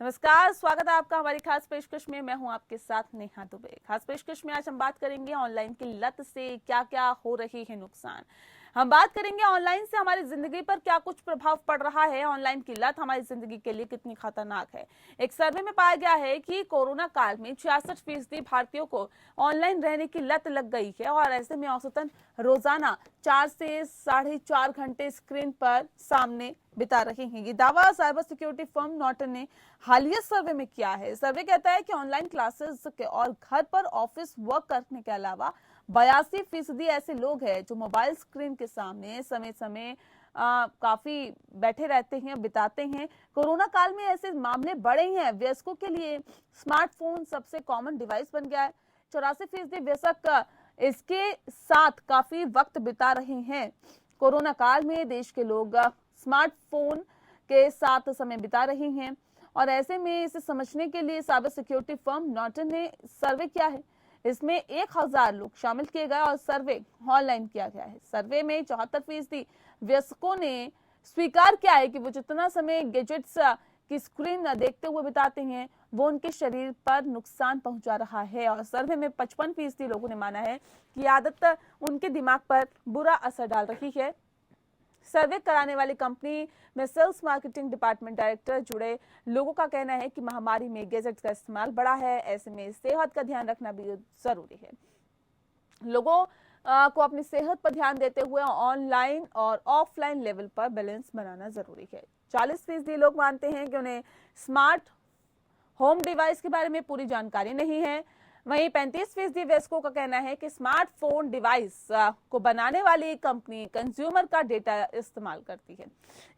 नमस्कार, स्वागत है आपका हमारी खास पेशकश में। मैं हूं आपके साथ नेहा दुबे। खास पेशकश में आज हम बात करेंगे ऑनलाइन की लत से क्या क्या हो रही है नुकसान। हम बात करेंगे ऑनलाइन से हमारी जिंदगी पर क्या कुछ प्रभाव पड़ रहा है, ऑनलाइन की लत हमारी जिंदगी के लिए कितनी खतरनाक है। एक सर्वे में पाया गया है कि कोरोना काल में 66% भारतीयों को ऑनलाइन रहने की लत लग गई है और ऐसे में औसतन रोजाना 4 से 4.5 घंटे स्क्रीन पर सामने बिता रहे हैं। ये दावा साइबर सिक्योरिटी फर्म नॉर्टन ने हालिया सर्वे में किया है। सर्वे कहता है कि ऑनलाइन क्लासेस के और घर पर ऑफिस वर्क करने के अलावा 82% ऐसे लोग हैं जो मोबाइल स्क्रीन के सामने समय समय काफी बैठे रहते हैं, बिताते हैं। कोरोना काल में ऐसे मामले बढ़े हैं। वयस्कों के लिए स्मार्टफोन सबसे कॉमन डिवाइस बन गया है। 84% वयस्क इसके साथ काफी वक्त बिता रहे हैं। कोरोना काल में देश के लोग स्मार्टफोन के साथ समय बिता रहे हैं और ऐसे में इसे समझने के लिए साइबर सिक्योरिटी फर्म नॉर्टन ने सर्वे किया है। इसमें 1000 लोग शामिल किए गए और सर्वे ऑनलाइन किया गया है। सर्वे में 74% वयस्कों ने स्वीकार किया है कि वो जितना समय गैजेट्स की स्क्रीन देखते हुए बिताते हैं वो उनके शरीर पर नुकसान पहुंचा रहा है। और सर्वे में 55% लोगों ने माना है कि आदत उनके दिमाग पर बुरा असर डाल रही है। सर्वे कराने वाली कंपनी में सेल्स मार्केटिंग डिपार्टमेंट डायरेक्टर जुड़े लोगों का कहना है कि महामारी में गैजेट्स का इस्तेमाल बढ़ा है। ऐसे में सेहत का ध्यान रखना भी जरूरी है। लोगों को अपनी सेहत पर ध्यान देते हुए ऑनलाइन और ऑफलाइन लेवल पर बैलेंस बनाना जरूरी है। 40% लोग मानते हैं कि उन्हें स्मार्ट होम डिवाइस के बारे में पूरी जानकारी नहीं है। वहीं 35% वयस्कों का कहना है कि स्मार्टफोन डिवाइस को बनाने वाली कंपनी कंज्यूमर का डेटा इस्तेमाल करती है,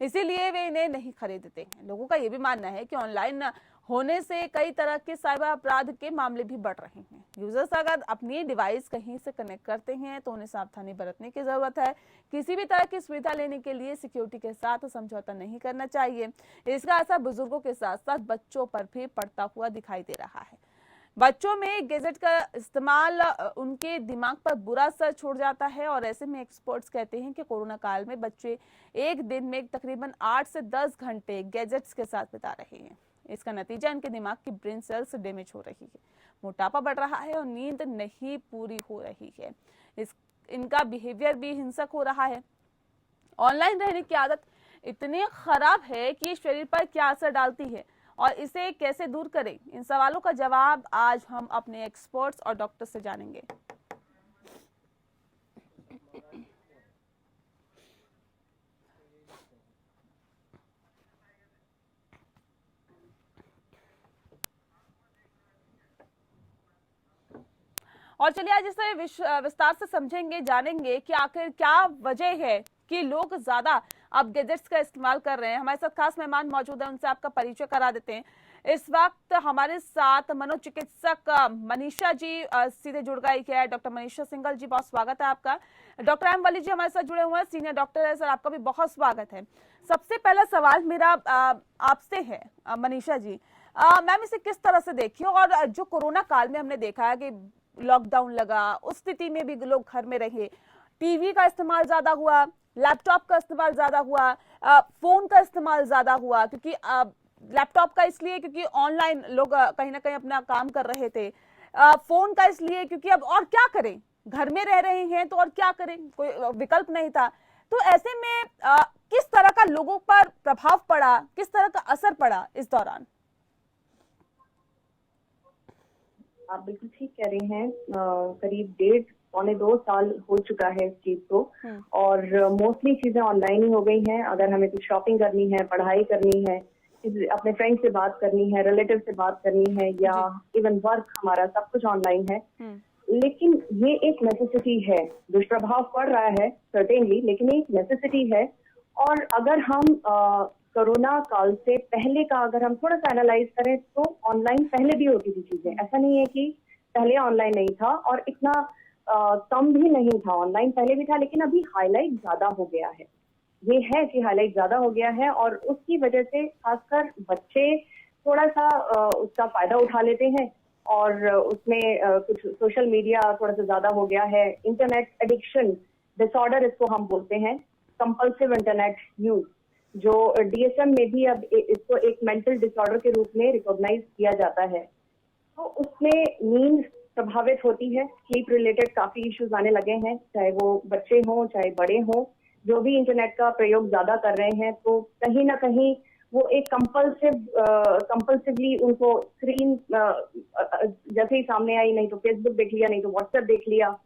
इसीलिए वे इन्हें नहीं खरीदते हैं। लोगों का यह भी मानना है कि ऑनलाइन होने से कई तरह के साइबर अपराध के मामले भी बढ़ रहे हैं। यूजर्स अगर अपनी डिवाइस कहीं से कनेक्ट करते हैं तो उन्हें सावधानी बरतने की जरूरत है। किसी भी तरह की सुविधा लेने के लिए सिक्योरिटी के साथ समझौता नहीं करना चाहिए। इसका असर बुजुर्गों के साथ साथ बच्चों पर भी पड़ता हुआ दिखाई दे रहा है। बच्चों में गैजेट का इस्तेमाल उनके दिमाग पर बुरा असर छोड़ जाता है और ऐसे में एक्सपर्ट्स कहते हैं कि कोरोना काल में बच्चे एक दिन में तकरीबन 8 से 10 घंटे गैजेट्स के साथ बिता रहे हैं। इसका नतीजा इनके दिमाग की ब्रेन सेल्स डैमेज हो रही है, मोटापा बढ़ रहा है और नींद नहीं पूरी हो रही है। इनका बिहेवियर भी हिंसक हो रहा है। ऑनलाइन रहने की आदत इतनी खराब है कि शरीर पर क्या असर डालती है और इसे कैसे दूर करें, इन सवालों का जवाब आज हम अपने एक्सपर्ट्स और डॉक्टर से जानेंगे। और चलिए आज इसे विस्तार से समझेंगे, जानेंगे कि आखिर क्या वजह है कि लोग ज्यादा अब गैजेट्स का इस्तेमाल कर रहे हैं। हमारे साथ खास मेहमान मौजूद है, उनसे आपका परिचय करा देते हैं। इस वक्त हमारे साथ मनोचिकित्सक मनीषा जी सीधे जुड़ गई है। डॉक्टर मनीषा सिंघल जी, बहुत स्वागत है आपका। डॉक्टर एम वली जी हमारे साथ जुड़े हुए हैं, सीनियर डॉक्टर है सर, आपका भी बहुत स्वागत है। सबसे पहला सवाल मेरा आपसे है मनीषा जी, मैम इसे किस तरह से देखिए और जो कोरोना काल में हमने देखा है कि लॉकडाउन लगा, उस स्थिति में भी लोग घर में रहे, टीवी का इस्तेमाल ज्यादा हुआ, लैपटॉप का इस्तेमाल ज्यादा हुआ, फोन का इस्तेमाल ज्यादा हुआ, क्योंकि लैपटॉप का इसलिए क्योंकि ऑनलाइन लोग कहीं ना कहीं अपना काम कर रहे थे, फोन का इसलिए क्योंकि अब और क्या करें, घर में रह रहे हैं तो और क्या करें, कोई विकल्प नहीं था। तो ऐसे में किस तरह का लोगों पर प्रभाव पड़ा, किस तरह का असर पड़ा इस दौरान? आप बिल्कुल ठीक कह रहे हैं। करीब 1.5-2 साल हो चुका है इस चीज को और मोस्टली चीजें ऑनलाइन ही हो गई हैं। अगर हमें कुछ शॉपिंग करनी है, पढ़ाई करनी है, अपने फ्रेंड से बात करनी है, रिलेटिव से बात करनी है या इवन वर्क, हमारा सब कुछ ऑनलाइन है। लेकिन ये एक नेसेसिटी है। दुष्प्रभाव पड़ रहा है सर्टेनली, लेकिन एक नेसेसिटी है। और अगर हम कोरोना काल से पहले का अगर हम थोड़ा सा एनालाइज करें तो ऑनलाइन पहले भी होती थी चीजें। ऐसा नहीं है कि पहले ऑनलाइन नहीं था और इतना कम भी नहीं था। ऑनलाइन पहले भी था, लेकिन अभी हाईलाइट ज्यादा हो गया है। ये है कि हाईलाइट ज्यादा हो गया है और उसकी वजह से खासकर बच्चे थोड़ा सा उसका फायदा उठा लेते हैं और उसमें कुछ सोशल मीडिया थोड़ा सा ज्यादा हो गया है। इंटरनेट एडिक्शन डिसऑर्डर इसको हम बोलते हैं, कंपल्सिव इंटरनेट यूज। जो DSM में भी अब इसको एक मेंटल डिसऑर्डर के रूप में रिकॉग्नाइज किया जाता है। तो उसमें नींद प्रभावित होती है, स्लीप रिलेटेड काफी इश्यूज आने लगे हैं, चाहे वो बच्चे हों चाहे बड़े हों, जो भी इंटरनेट का प्रयोग ज्यादा कर रहे हैं, तो कहीं ना कहीं वो एक कंपल्सिवली उनको स्क्रीन जैसे ही सामने आई, नहीं तो फेसबुक देख लिया, नहीं तो व्हाट्सएप देख लिया,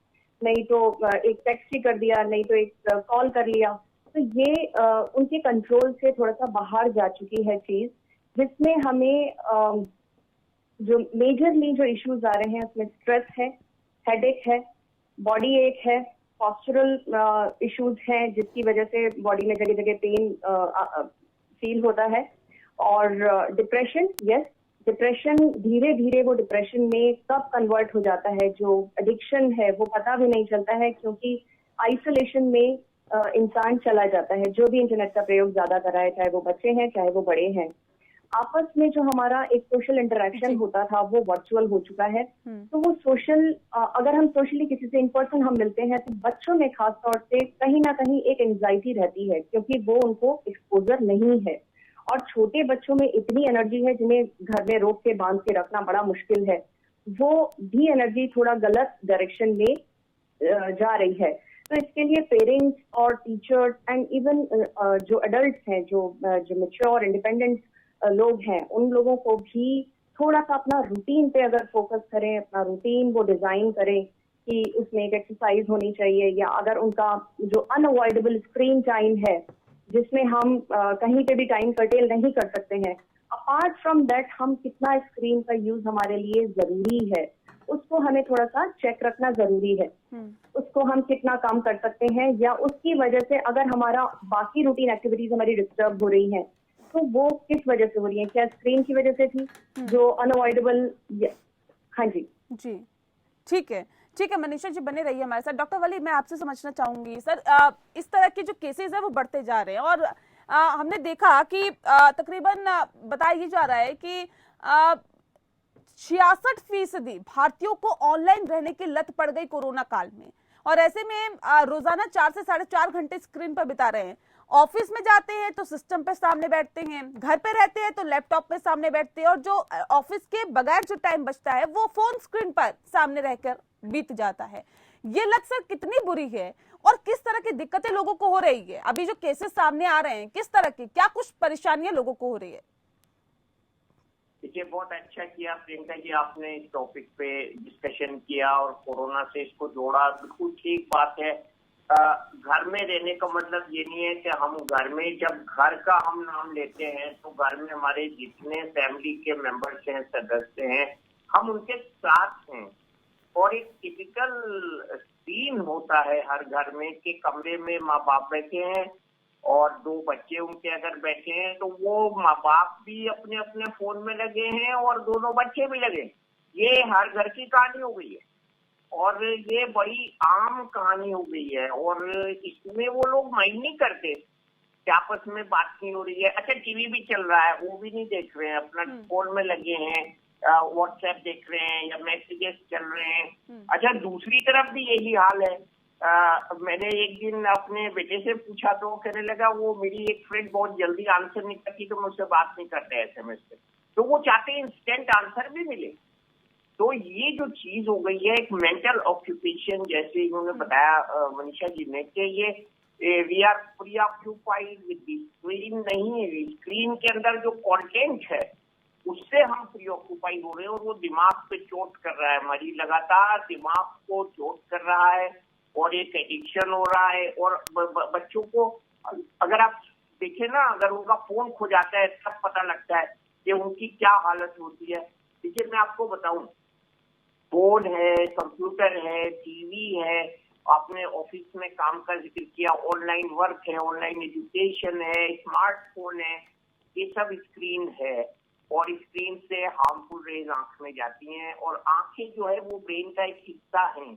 नहीं तो एक टेक्स्ट ही कर दिया, नहीं तो एक कॉल कर लिया, तो ये उनके कंट्रोल से थोड़ा सा बाहर जा चुकी है चीज, जिसमें हमें जो मेजरली जो इश्यूज आ रहे हैं उसमें स्ट्रेस है, हेडेक है, बॉडी एक है, पॉस्चरल इश्यूज हैं जिसकी वजह से बॉडी में जगह जगह पेन फील होता है, और डिप्रेशन, यस, डिप्रेशन धीरे धीरे वो डिप्रेशन में कब कन्वर्ट हो जाता है, जो एडिक्शन है वो पता भी नहीं चलता है, क्योंकि आइसोलेशन में इंसान चला जाता है, जो भी इंटरनेट का प्रयोग ज्यादा कर रहा है, चाहे वो बच्चे हैं चाहे वो बड़े हैं। आपस में जो हमारा एक सोशल इंटरेक्शन होता था वो वर्चुअल हो चुका है। तो वो सोशल, अगर हम सोशली किसी से इन पर्सन हम मिलते हैं तो बच्चों में खास तौर से कहीं ना कहीं एक एंजाइटी रहती है, क्योंकि वो उनको एक्सपोजर नहीं है, और छोटे बच्चों में इतनी एनर्जी है जिन्हें घर में रोक के बांध के रखना बड़ा मुश्किल है, वो भी एनर्जी थोड़ा गलत डायरेक्शन में जा रही है। तो इसके लिए पेरेंट्स और टीचर्स एंड इवन जो अडल्ट हैं, जो मैच्योर इंडिपेंडेंट लोग हैं, उन लोगों को भी थोड़ा सा अपना रूटीन पे अगर फोकस करें, अपना रूटीन वो डिजाइन करें कि उसमें एक एक्सरसाइज होनी चाहिए, या अगर उनका जो अनअवॉइडेबल स्क्रीन टाइम है जिसमें हम कहीं पे भी टाइम कर्टेल नहीं कर सकते हैं, अपार्ट फ्रॉम दैट हम कितना स्क्रीन का यूज हमारे लिए जरूरी है उसको हमें थोड़ा सा चेक रखना जरूरी है। उसको हम कितना काम कर सकते हैं, या उसकी वजह से अगर हमारा बाकी रूटीन एक्टिविटीज हमारी डिस्टर्ब हो रही हैं तो वो किस वजह से हो रही है, क्या स्क्रीन की वजह से थी जो अनअवॉइडेबल। हाँ जी जी, ठीक है, ठीक है मनीषा जी, बने रहिए हमारे साथ। डॉक्टर वली, मैं आपसे समझना चाहूंगी सर, इस तरह के जो केसेस है वो बढ़ते जा रहे हैं, और हमने देखा कि तकरीबन बताया ये जा रहा है कि 66% भारतीयों को ऑनलाइन रहने की लत पड़ गई कोरोना काल में, और ऐसे में रोजाना 4 से 4.5 घंटे स्क्रीन पर बिता रहे हैं। ऑफिस में जाते हैं तो सिस्टम पे सामने बैठते हैं, घर पे रहते हैं तो लैपटॉप पे सामने बैठते हैं, और जो ऑफिस के बगैर जो टाइम बचता है वो फोन स्क्रीन पर सामने रहकर बीत जाता है। ये लत सर कितनी बुरी है, और किस तरह की दिक्कतें लोगों को हो रही है? अभी जो केसेस सामने आ रहे हैं, किस तरह की, क्या कुछ परेशानियां लोगों को हो रही है? देखिए, बहुत अच्छा किया प्रियंका जी, आपने इस टॉपिक पे डिस्कशन किया और कोरोना से इसको जोड़ा। बिल्कुल ठीक बात है। घर में रहने का मतलब ये नहीं है कि हम घर में, जब घर का हम नाम लेते हैं तो घर में हमारे जितने फैमिली के मेंबर्स हैं, सदस्य हैं, हम उनके साथ हैं। और एक टिपिकल सीन होता है हर घर में कि कमरे में माँ बाप बैठे हैं और 2 बच्चे उनके अगर बैठे हैं, तो वो माँ बाप भी अपने अपने फोन में लगे हैं और दोनों बच्चे भी लगे। ये हर घर की कहानी हो गई है, और ये बड़ी आम कहानी हो गई है, और इसमें वो लोग माइंड नहीं करते कि आपस में बात नहीं हो रही है। अच्छा, टीवी भी चल रहा है, वो भी नहीं देख रहे हैं, अपना फोन में लगे हैं, व्हाट्सएप देख रहे हैं या मैसेजेस चल रहे हैं। अच्छा, दूसरी तरफ भी यही हाल है। मैंने एक दिन अपने बेटे से पूछा तो कहने लगा वो मेरी एक फ्रेंड बहुत जल्दी आंसर नहीं करती तो मुझसे बात नहीं करते SMS पे, तो वो चाहते हैं इंस्टेंट आंसर भी मिले। तो ये जो चीज हो गई है, एक मेंटल ऑक्यूपेशन, जैसे इन्होंने बताया मनीषा जी ने, कि ये we are preoccupied with the screen, नहीं है स्क्रीन के अंदर जो कंटेंट है उससे हम प्री ऑक्यूपाइड हो रहे हैं, और वो दिमाग पे चोट कर रहा है, हमारी लगातार दिमाग को चोट कर रहा है, और एक एडिक्शन हो रहा है। और बच्चों को अगर आप देखें ना, अगर उनका फोन खो जाता है तब पता लगता है कि उनकी क्या हालत होती है। देखिए, मैं आपको बताऊं, फोन है, कंप्यूटर है, टीवी है, आपने ऑफिस में काम का जिक्र किया, ऑनलाइन वर्क है, ऑनलाइन एजुकेशन है, स्मार्टफोन है, ये सब स्क्रीन है, और स्क्रीन से हार्मफुल रेज आंख में जाती हैं, और आंखें जो है वो ब्रेन का एक हिस्सा है।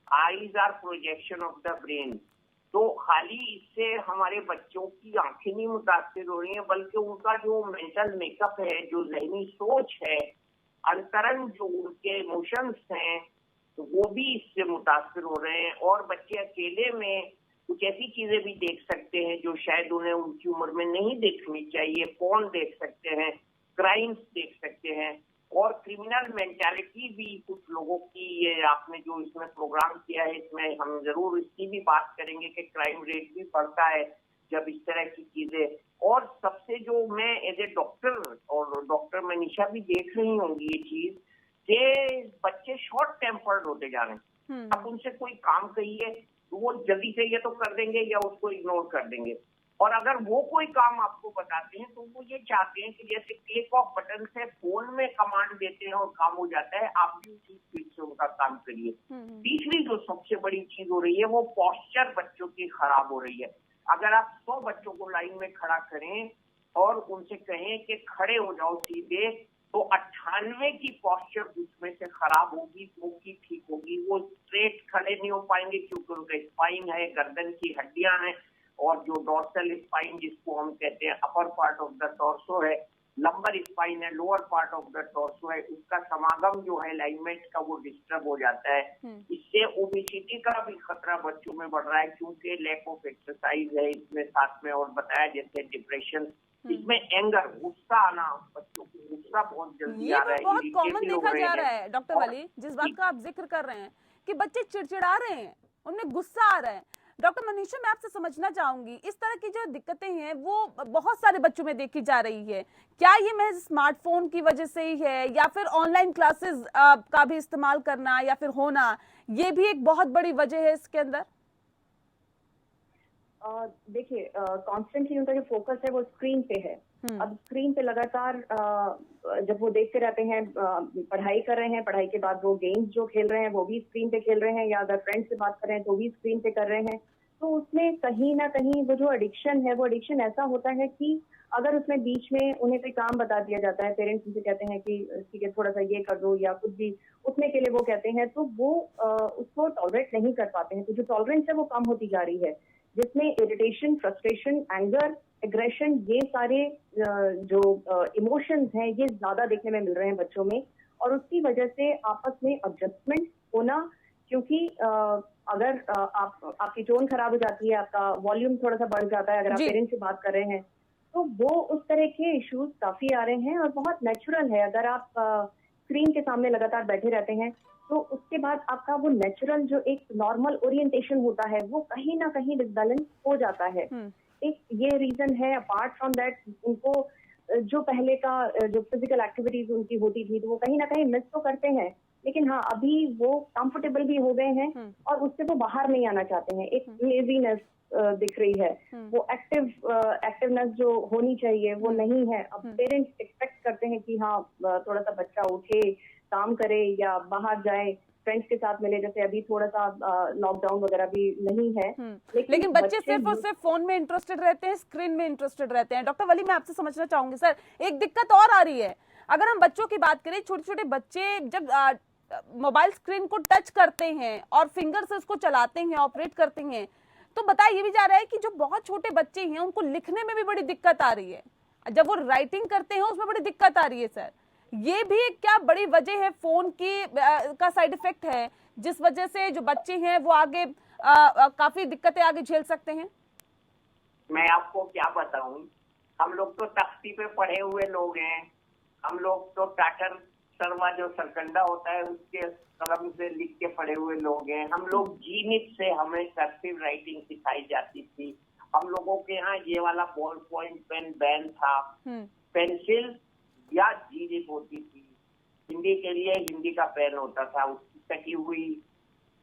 Eyes are projection of the brain. तो खाली इससे हमारे बच्चों की आंखें नहीं मुतासिर हो रही हैं, बल्कि उनका जो मेंटल मेकअप है, जो ज़हनी सोच है, अंतरंग जो उनके इमोशंस हैं, तो वो भी इससे मुतासिर हो रहे हैं। और बच्चे अकेले में कुछ ऐसी चीजें भी देख सकते हैं जो शायद उन्हें उनकी उम्र में नहीं देखनी चाहिए। पोर्न देख सकते हैं, क्राइम्स देख सकते हैं, और क्रिमिनल मेंटालिटी भी कुछ लोगों की, ये आपने जो इसमें प्रोग्राम किया है इसमें हम जरूर इसकी भी बात करेंगे कि क्राइम रेट भी बढ़ता है जब इस तरह की चीजें। और सबसे जो मैं एज ए डॉक्टर, और डॉक्टर मनीषा भी देख रही होंगी ये चीज, कि बच्चे शॉर्ट टेम्पर्ड होते जा रहे हैं। अब उनसे कोई काम कहिए तो वो जल्दी से ये तो कर देंगे या उसको इग्नोर कर देंगे, और अगर वो कोई काम आपको बताते हैं तो वो ये चाहते हैं कि जैसे क्लिक ऑफ बटन से फोन में कमांड देते हैं और काम हो जाता है, आप भी उसी स्पीड से उनका काम करिए। तीसरी जो सबसे बड़ी चीज हो रही है वो पोस्चर बच्चों की खराब हो रही है। अगर आप 100 बच्चों को लाइन में खड़ा करें और उनसे कहें कि खड़े हो जाओ सीधे, तो 98 की पोस्चर उसमें से खराब होगी, 2 की ठीक होगी। वो स्ट्रेट खड़े नहीं हो पाएंगे क्योंकि उनका स्पाइन है, गर्दन की हड्डियां हैं, और जो डॉर्सल स्पाइन जिसको हम कहते हैं upper part of the torso है, लंबर स्पाइन है lower part of the torso है, उसका समागम जो है अलाइनमेंट का वो डिस्टर्ब हो जाता है। इससे ओबेसिटी का भी खतरा बच्चों में बढ़ रहा है क्योंकि लैक ऑफ एक्सरसाइज है इसमें, साथ में और बताया जैसे डिप्रेशन, इसमें एंगर, गुस्सा आना, बच्चों को गुस्सा बहुत जल्दी आ रहा है, बहुत कॉमन देखा जा रहा है डॉक्टर वली, जिस बात का आप जिक्र कर रहे हैं कि बच्चे चिड़चिड़ा रहे हैं, उनमें गुस्सा आ रहा है। डॉक्टर मनीषा, मैं आपसे समझना चाहूंगी, इस तरह की जो दिक्कतें हैं वो बहुत सारे बच्चों में देखी जा रही है। क्या ये महज स्मार्टफोन की वजह से ही है, या फिर ऑनलाइन क्लासेस का भी इस्तेमाल करना या फिर होना, ये भी एक बहुत बड़ी वजह है इसके अंदर? देखिए, कॉन्स्टेंटली उनका जो फोकस है वो स्क्रीन पे है। अब स्क्रीन पे लगातार जब वो देखते रहते हैं, पढ़ाई कर रहे हैं, पढ़ाई के बाद वो गेम्स जो खेल रहे हैं वो भी स्क्रीन पे खेल रहे हैं, या अगर फ्रेंड्स से बात कर रहे हैं तो भी स्क्रीन पे कर रहे हैं, तो उसमें कहीं ना कहीं वो जो एडिक्शन है वो एडिक्शन ऐसा होता है कि अगर उसमें बीच में उन्हें कोई काम बता दिया जाता है, पेरेंट्स उनसे कहते हैं कि ठीक है थोड़ा सा ये कर दो या कुछ भी उठने के लिए वो कहते हैं, तो वो उसको टॉलरेट नहीं कर पाते हैं। तो जो टॉलरेंस है वो कम होती जा रही है, जिसमें इरिटेशन, फ्रस्ट्रेशन, एंगर, एग्रेशन, ये सारे जो इमोशंस हैं ये ज्यादा देखने में मिल रहे हैं बच्चों में। और उसकी वजह से आपस में एडजस्टमेंट होना, क्योंकि अगर आपकी टोन खराब हो जाती है, आपका वॉल्यूम थोड़ा सा बढ़ जाता है अगर आप पेरेंट्स से बात कर रहे हैं, तो वो उस तरह के इश्यूज काफी आ रहे हैं। और बहुत नेचुरल है, अगर आप स्क्रीन के सामने लगातार बैठे रहते हैं तो उसके बाद आपका वो नेचुरल जो एक नॉर्मल ओरिएंटेशन होता है वो कहीं ना कहीं डिसबैलेंस हो जाता है। एक ये रीजन है। अपार्ट फ्रॉम दैट, उनको जो पहले का जो फिजिकल एक्टिविटीज उनकी होती थी तो वो कहीं ना कहीं मिस तो करते हैं, लेकिन हाँ अभी वो कंफर्टेबल भी हो गए हैं और उससे वो बाहर नहीं आना चाहते हैं। एक लेजीनेस दिख रही है, वो एक्टिवनेस जो होनी चाहिए वो नहीं है। अब पेरेंट्स एक्सपेक्ट करते हैं कि हाँ थोड़ा सा बच्चा उठे, काम करे या बाहर जाए, फ्रेंड्स के साथ मिले, जैसे अभी थोड़ा सा लॉकडाउन वगैरह भी नहीं है। लेकिन बच्चे सिर्फ और सिर्फ फोन में इंटरेस्टेड रहते हैं, स्क्रीन में इंटरेस्टेड रहते हैं। डॉक्टर वली, मैं आपसे समझना चाहूंगी सर, एक दिक्कत और आ रही है। अगर हम बच्चों की बात करें, छोटे छोटे बच्चे जब मोबाइल स्क्रीन को टच करते हैं और फिंगर से उसको चलाते हैं, ऑपरेट करते हैं, तो बताया ये भी जा रहा है कि जो बहुत छोटे बच्चे हैं उनको लिखने में भी बड़ी दिक्कत आ रही है, जब वो राइटिंग करते हैं उसमें बड़ी दिक्कत आ रही है। सर, ये भी क्या बड़ी वजह है, फोन की का साइड इफेक्ट है, जिस वजह से जो बच्चे हैं वो आगे काफी दिक्कतें आगे झेल सकते हैं? मैं आपको क्या बताऊं, हम लोग तो तख्ती पे पढ़े हुए लोग हैं, हम लोग तो टाटर शर्मा जो सरकंडा होता है उसके कलम से लिख के पढ़े हुए लोग हैं। हम लोग जीनित से हमें कर्सिव राइटिंग सिखाई जाती थी। हम लोगों के यहाँ ये वाला बॉल पॉइंट पेन बैन था, पेंसिल या जीनित होती थी। हिंदी के लिए हिंदी का पेन होता था, उसकी कटी हुई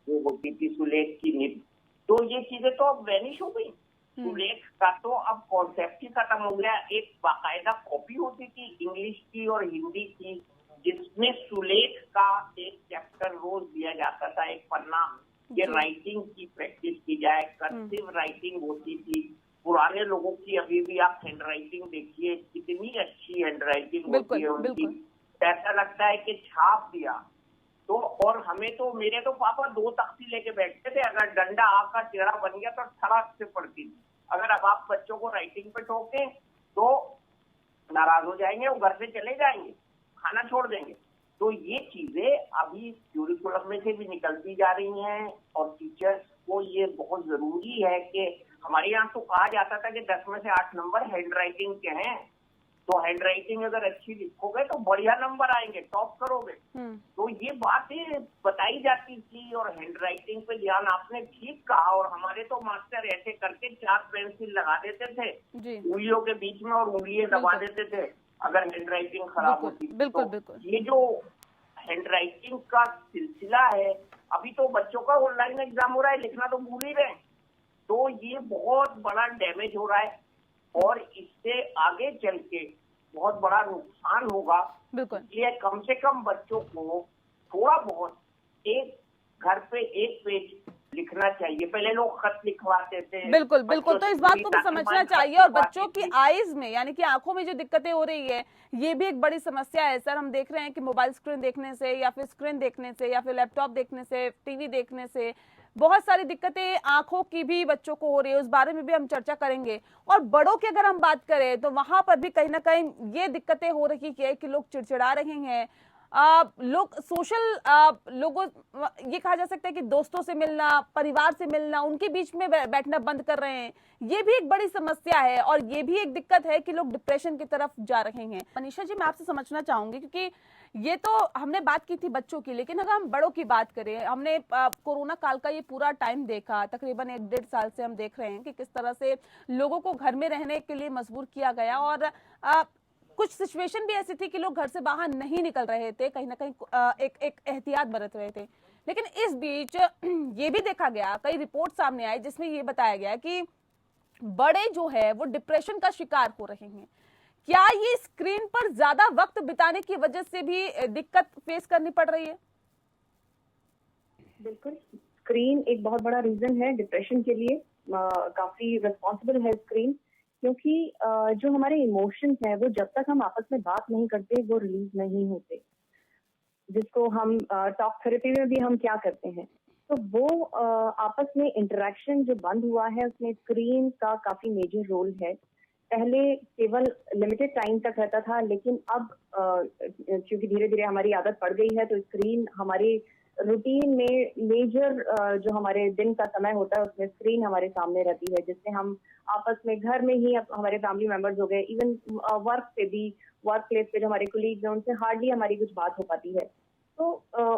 वो होती थी सुलेख की निब। तो ये चीजें तो अब वैनिश हो गई। सुलेख का तो अब कॉन्सेप्ट ही खत्म हो गया। एक बाकायदा कॉपी होती थी इंग्लिश की और हिंदी की, जिसमें सुलेख का एक चैप्टर रोज दिया जाता था, एक पन्ना, ये राइटिंग की प्रैक्टिस की जाए। कर्सिव राइटिंग होती थी पुराने लोगों की। अभी भी आप हैंड राइटिंग देखिए, कितनी अच्छी हैंड राइटिंग होती है उनकी। ऐसा लगता है कि छाप दिया। तो और हमें तो, मेरे तो पापा 2 तख्ती लेके बैठते थे, अगर डंडा आग का टेढ़ा बन गया तो ठड़क से पड़ती थी। अगर अब आप बच्चों को राइटिंग पे टोके तो नाराज हो जाएंगे, वो घर से चले जाएंगे, खाना छोड़ देंगे। तो ये चीजें अभी क्यूरिकुलम में से भी निकलती जा रही हैं और टीचर्स को ये बहुत जरूरी है कि हमारे यहाँ तो कहा जाता था कि 10 में से 8 नंबर हैंड राइटिंग के हैं, तो हैंड राइटिंग अगर अच्छी लिखोगे तो बढ़िया नंबर आएंगे, टॉप करोगे। तो ये बातें बताई जाती थी और हैंड राइटिंग पे ध्यान आपने ठीक कहा। और हमारे तो मास्टर ऐसे करके 4 पेंसिल लगा देते थे उंगलियों के बीच में और उंगलियां दबा देते थे अगर हैंड राइटिंग खराब होती। बिल्कुल। ये जो हैंड राइटिंग का सिलसिला है, अभी तो बच्चों का ऑनलाइन एग्जाम हो रहा है, लिखना तो भूल ही रहे, तो ये बहुत बड़ा डैमेज हो रहा है और इससे आगे चल के बहुत बड़ा नुकसान होगा। इसलिए कम से कम बच्चों को थोड़ा बहुत एक घर पे एक पेज लिखना चाहिए। पहले लोग खत लिखवाते थे। बिल्कुल। तो इस बात को भी समझना चाहिए। और बच्चों की आईज में यानी कि आंखों में जो दिक्कतें हो रही है, ये भी एक बड़ी समस्या है सर। हम देख रहे हैं कि मोबाइल स्क्रीन देखने से या फिर स्क्रीन देखने से या फिर लैपटॉप देखने से, टीवी देखने से बहुत सारी दिक्कतें आंखों की भी बच्चों को हो रही है। उस बारे में भी हम चर्चा करेंगे। और बड़ों की अगर हम बात करें तो वहां पर भी कहीं ना कहीं ये दिक्कतें हो रही है कि लोग चिड़चिड़ा रहे हैं, लोग सोशल लोगों, ये कहा जा सकता है कि दोस्तों से मिलना, परिवार से मिलना, उनके बीच में बैठना बंद कर रहे हैं। ये भी एक बड़ी समस्या है और ये भी एक दिक्कत है कि लोग डिप्रेशन की तरफ जा रहे हैं। मनीषा जी, मैं आपसे समझना चाहूंगी, क्योंकि ये तो हमने बात की थी बच्चों की, लेकिन अगर हम बड़ों की बात करें, हमने कोरोना काल का ये पूरा टाइम देखा, तकरीबन 1-1.5 साल से हम देख रहे हैं कि किस तरह से लोगों को घर में रहने के लिए मजबूर किया गया। और कुछ सिचुएशन भी ऐसी थी कि लोग घर से बाहर नहीं निकल रहे थे, कहीं ना कहीं एक एहतियात बरत रहे थे। लेकिन इस बीच ये भी देखा गया, कई रिपोर्ट सामने आई जिसमें ये बताया गया कि बड़े जो है वो डिप्रेशन का शिकार हो रहे हैं। क्या ये स्क्रीन पर ज्यादा वक्त बिताने की वजह से भी दिक्कत फेस करनी पड़ रही है? बिल्कुल, स्क्रीन एक बहुत बड़ा रीजन है डिप्रेशन के लिए। काफी रिस्पॉन्सिबल है स्क्रीन, क्योंकि जो हमारे इमोशंस हैं वो जब तक हम आपस में बात नहीं करते वो रिलीज नहीं होते, जिसको हम टॉक थेरेपी में भी हम क्या करते हैं, तो वो आपस में इंटरेक्शन जो बंद हुआ है उसमें स्क्रीन का काफी मेजर रोल है। पहले केवल लिमिटेड टाइम तक रहता था, लेकिन अब क्योंकि धीरे धीरे हमारी आदत पड़ गई है तो स्क्रीन हमारी रूटीन में मेजर जो हमारे दिन का समय होता है उसमें स्क्रीन हमारे सामने रहती है, जिससे हम आपस में घर में ही हमारे फैमिली मेंबर्स हो गए, इवन वर्क पे भी, वर्क प्लेस पे जो हमारे कोलीग्स हैं उनसे हार्डली हमारी कुछ बात हो पाती है। तो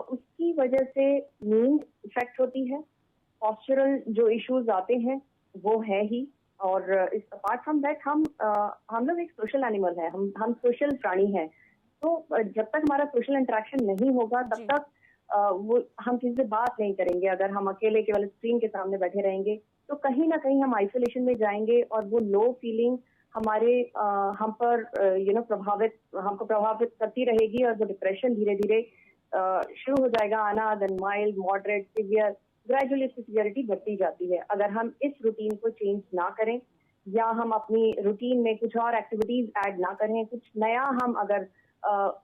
उसकी वजह से नींद इफेक्ट होती है, पॉस्चरल जो इश्यूज आते हैं वो है ही। और इस अपार्ट फ्रॉम दैट हम लोग एक सोशल एनिमल है, हम सोशल प्राणी हैं। तो जब तक हमारा सोशल इंटरेक्शन नहीं होगा तब तक वो हम किसी से बात नहीं करेंगे। अगर हम अकेले केवल स्क्रीन के सामने बैठे रहेंगे तो कहीं ना कहीं हम आइसोलेशन में जाएंगे और वो लो फीलिंग हमारे हम पर हमको प्रभावित करती रहेगी और वो डिप्रेशन धीरे धीरे शुरू हो जाएगा आना, then mild, moderate, severe, gradually severity बढ़ती जाती है। अगर हम इस रूटीन को चेंज ना करें या हम अपनी रूटीन में कुछ और एक्टिविटीज ऐड ना करें, कुछ नया हम अगर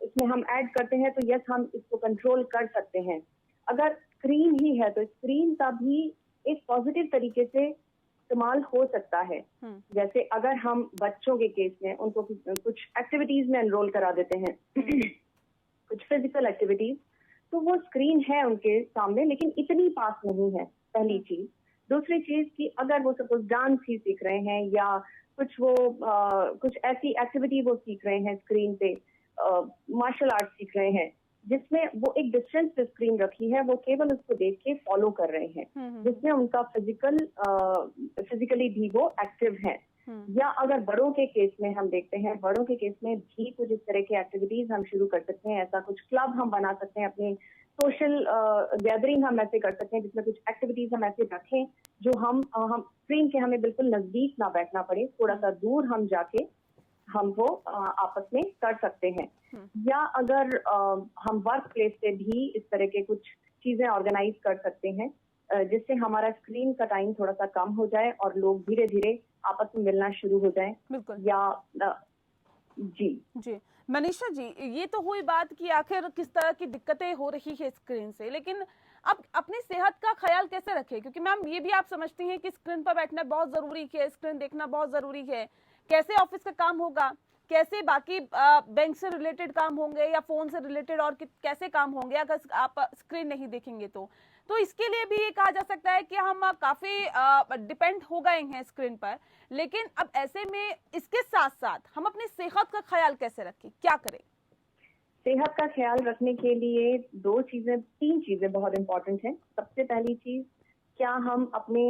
इसमें हम ऐड करते हैं तो यस हम इसको कंट्रोल कर सकते हैं। अगर स्क्रीन ही है तो स्क्रीन का भी एक पॉजिटिव तरीके से इस्तेमाल हो सकता है। जैसे अगर हम बच्चों के केस में उनको कुछ एक्टिविटीज में एनरोल करा देते हैं कुछ फिजिकल एक्टिविटीज, तो वो स्क्रीन है उनके सामने लेकिन इतनी पास नहीं है, पहली चीज। दूसरी चीज कि अगर वो सपोज डांस ही सीख रहे हैं या कुछ ऐसी एक्टिविटी वो सीख रहे हैं स्क्रीन पे, मार्शल आर्ट सीख रहे हैं जिसमें वो एक डिस्टेंस पे स्क्रीन रखी है, वो केवल उसको देख के फॉलो कर रहे हैं, जिसमें उनका फिजिकली भी वो एक्टिव है। या अगर बड़ों के केस में हम देखते हैं, बड़ों के केस में भी कुछ इस तरह की एक्टिविटीज हम शुरू कर सकते हैं। ऐसा कुछ क्लब हम बना सकते हैं, अपने सोशल गैदरिंग हम ऐसे कर सकते हैं जिसमें कुछ एक्टिविटीज हम ऐसे रखें जो हम स्क्रीन के हमें बिल्कुल नजदीक ना बैठना पड़े, थोड़ा सा दूर हम जाके हम वो आपस में कर सकते हैं। या अगर हम वर्क प्लेस पे भी इस तरह के कुछ चीजें ऑर्गेनाइज कर सकते हैं जिससे हमारा स्क्रीन का टाइम थोड़ा सा कम हो जाए और लोग धीरे धीरे आपस में मिलना शुरू हो जाए। या जी मनीषा जी, ये तो हुई बात कि आखिर किस तरह की दिक्कतें हो रही है स्क्रीन से, लेकिन अब अपनी सेहत का ख्याल कैसे रखें? क्योंकि मैम ये भी आप समझती हैं कि स्क्रीन पर बैठना बहुत जरूरी है, स्क्रीन देखना बहुत जरूरी है। कैसे ऑफिस का काम होगा, कैसे बाकी बैंक से रिलेटेड काम होंगे या फोन से रिलेटेड और कैसे काम होंगे अगर आप स्क्रीन नहीं देखेंगे? तो तो इसके लिए भी ये कहा जा सकता है कि हम काफी डिपेंड हो गए हैं स्क्रीन पर, लेकिन अब ऐसे में इसके साथ साथ हम अपनी सेहत का ख्याल कैसे रखें, क्या करें? सेहत का ख्याल रखने के लिए तीन चीजें बहुत इंपॉर्टेंट हैं। सबसे पहली चीज, क्या हम अपने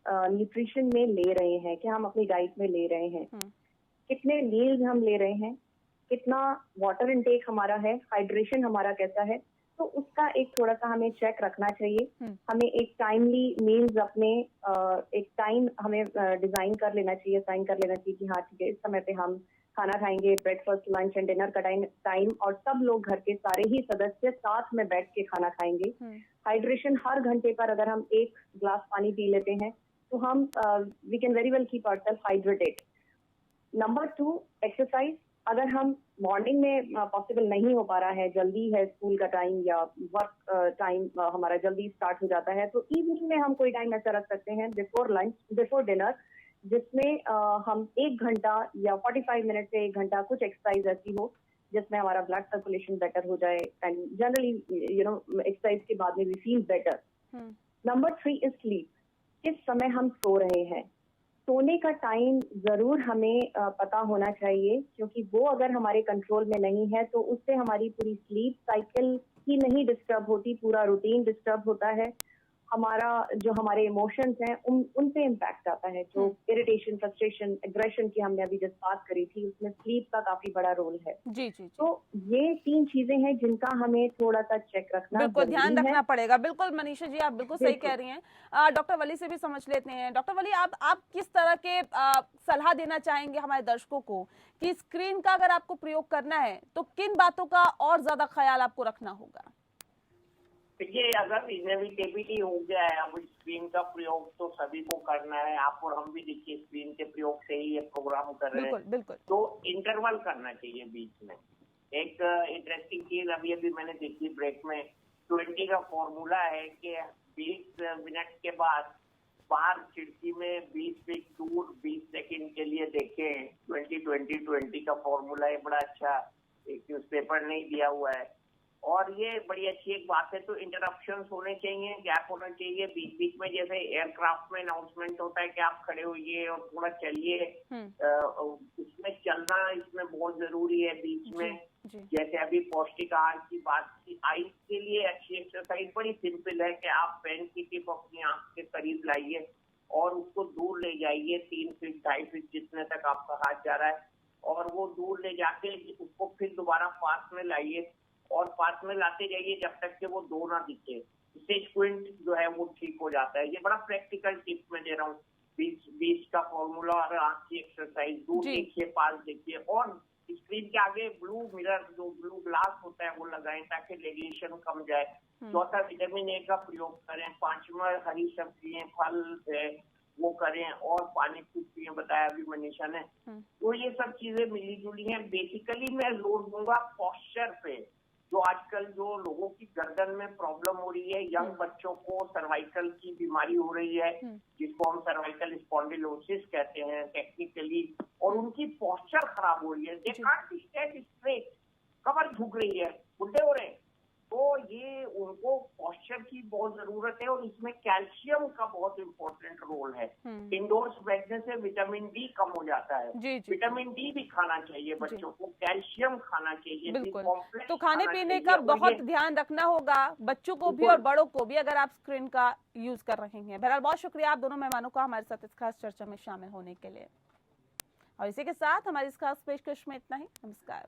न्यूट्रिशन में ले रहे हैं, क्या हम अपनी डाइट में ले रहे हैं, कितने मील्स हम ले रहे हैं, कितना वाटर इनटेक हमारा है, हाइड्रेशन हमारा कैसा है। तो उसका एक थोड़ा सा हमें चेक रखना चाहिए। हमें एक टाइमली मील्स अपने एक टाइम हमें डिजाइन कर लेना चाहिए, साइन कर लेना चाहिए कि हाँ ठीक है, इस समय पे हम खाना खाएंगे, ब्रेकफास्ट, लंच एंड डिनर का टाइम, और सब लोग घर के सारे ही सदस्य साथ में बैठ के खाना खाएंगे। हाइड्रेशन, हर घंटे पर अगर हम 1 ग्लास पानी पी लेते हैं तो हम we can very well keep ourself hydrated. Number 2, exercise. अगर हम मॉर्निंग में पॉसिबल नहीं हो पा रहा है, जल्दी है स्कूल का टाइम या वर्क टाइम हमारा जल्दी स्टार्ट हो जाता है, तो इवनिंग में हम कोई टाइम ऐसा रख सकते हैं बिफोर लंच, बिफोर डिनर, जिसमें हम 1 घंटा या 45 मिनट से 1 घंटा कुछ एक्सरसाइज ऐसी हो जिसमें हमारा ब्लड सर्कुलेशन बेटर हो जाए, एंड जनरली एक्सरसाइज के बाद में we feel better. Number 3 is sleep. किस समय हम सो रहे हैं, सोने का टाइम जरूर हमें पता होना चाहिए, क्योंकि वो अगर हमारे कंट्रोल में नहीं है तो उससे हमारी पूरी स्लीप साइकिल ही नहीं डिस्टर्ब होती, पूरा रूटीन डिस्टर्ब होता है। हमारा जो हमारे इमोशंस हैं उन पे इम्पैक्ट आता है, जो इरिटेशन, फ्रस्ट्रेशन, एग्रेशन की हमने अभी जस्ट बात करी थी, उसमें स्लीप का काफी बड़ा रोल है। जी जी। तो ये 3 चीजें हैं जिनका हमें थोड़ा सा चेक रखना, बिल्कुल ध्यान रखना पड़ेगा। बिल्कुल मनीषा जी, आप बिल्कुल सही कह रही हैं। डॉक्टर वली से भी समझ लेते हैं। डॉक्टर वली, आप किस तरह के सलाह देना चाहेंगे हमारे दर्शकों को कि स्क्रीन का अगर आपको प्रयोग करना है तो किन बातों का और ज्यादा ख्याल आपको रखना होगा? देखिए, अगर इनएविटेबिलिटी हो गया है, अब स्क्रीन का प्रयोग तो सभी को करना है, आप और हम भी देखिए स्क्रीन के प्रयोग से ही ये प्रोग्राम कर रहे हैं, बिल्कुल। तो इंटरवल करना चाहिए बीच में। एक इंटरेस्टिंग चीज अभी मैंने देखी ब्रेक में, 20 का फॉर्मूला है कि 20 मिनट के बाद बाहर खिड़की में 20 फीट दूर 20 सेकंड के लिए देखें। 20-20-20 का फॉर्मूला है, बड़ा अच्छा, एक न्यूज़पेपर नहीं दिया हुआ है, और ये बड़ी अच्छी एक बात है। तो इंटरप्शंस होने चाहिए, गैप होना चाहिए बीच बीच में, जैसे एयरक्राफ्ट में अनाउंसमेंट होता है कि आप खड़े होइए और थोड़ा चलिए, उसमें चलना इसमें बहुत जरूरी है बीच में। जैसे अभी पौष्टिक आहार की बात की, आइस के लिए अच्छी एक्सरसाइज बड़ी सिंपल है कि आप पेन की टिप अपनी आंख के करीब लाइए और उसको दूर ले जाइए, 3 फीट 2.5 फीट जितने तक आपका हाथ जा रहा है, और वो दूर ले जाके उसको फिर दोबारा पास में लाइए और पास में लाते जाइए जब तक कि वो 2 ना दिखे। इससे स्क्विंट जो है वो ठीक हो जाता है। ये बड़ा प्रैक्टिकल टिप मैं दे रहा हूँ। 20 का फॉर्मूला और आंख की एक्सरसाइज, दूर देखिए, पास देखिए, और स्क्रीन के आगे ब्लू मिरर, जो ब्लू ग्लास होता है, वो लगाएं ताकि रेडिएशन कम जाए। चौथा, विटामिन ए का प्रयोग करें। 5वां, हरी सब्जियां, फल है वो करें, और पानी खूब पिए, बताया अभी मनीषा ने। तो ये सब चीजें मिली जुली हैं। बेसिकली मैं जोर दूंगा पॉस्चर पे, जो आजकल जो लोगों की गर्दन में प्रॉब्लम हो रही है, यंग बच्चों को सर्वाइकल की बीमारी हो रही है, जिसको हम सर्वाइकल स्पॉन्डिलोसिस कहते हैं टेक्निकली, और उनकी पॉस्चर खराब हो रही है, दे कांट स्टैंड स्ट्रेट, कमर झुक रही है, बुढ़े हो रहे हैं। तो ये उनको पॉस्चर की बहुत जरूरत है, और इसमें कैल्शियम का बहुत इंपॉर्टेंट रोल है। इंडोर्स बैठने से विटामिन डी कम हो जाता है। विटामिन डी भी खाना चाहिए बच्चों को, कैल्शियम खाना चाहिए। बिल्कुल, तो खाने पीने का बहुत ध्यान रखना होगा बच्चों को भी और बड़ों को भी, अगर आप स्क्रीन का यूज कर रहे हैं। बहरहाल बहुत शुक्रिया आप दोनों मेहमानों का हमारे साथ इस खास चर्चा में शामिल होने के लिए। और इसी के साथ हमारी इस खास पेशकश में इतना ही। नमस्कार।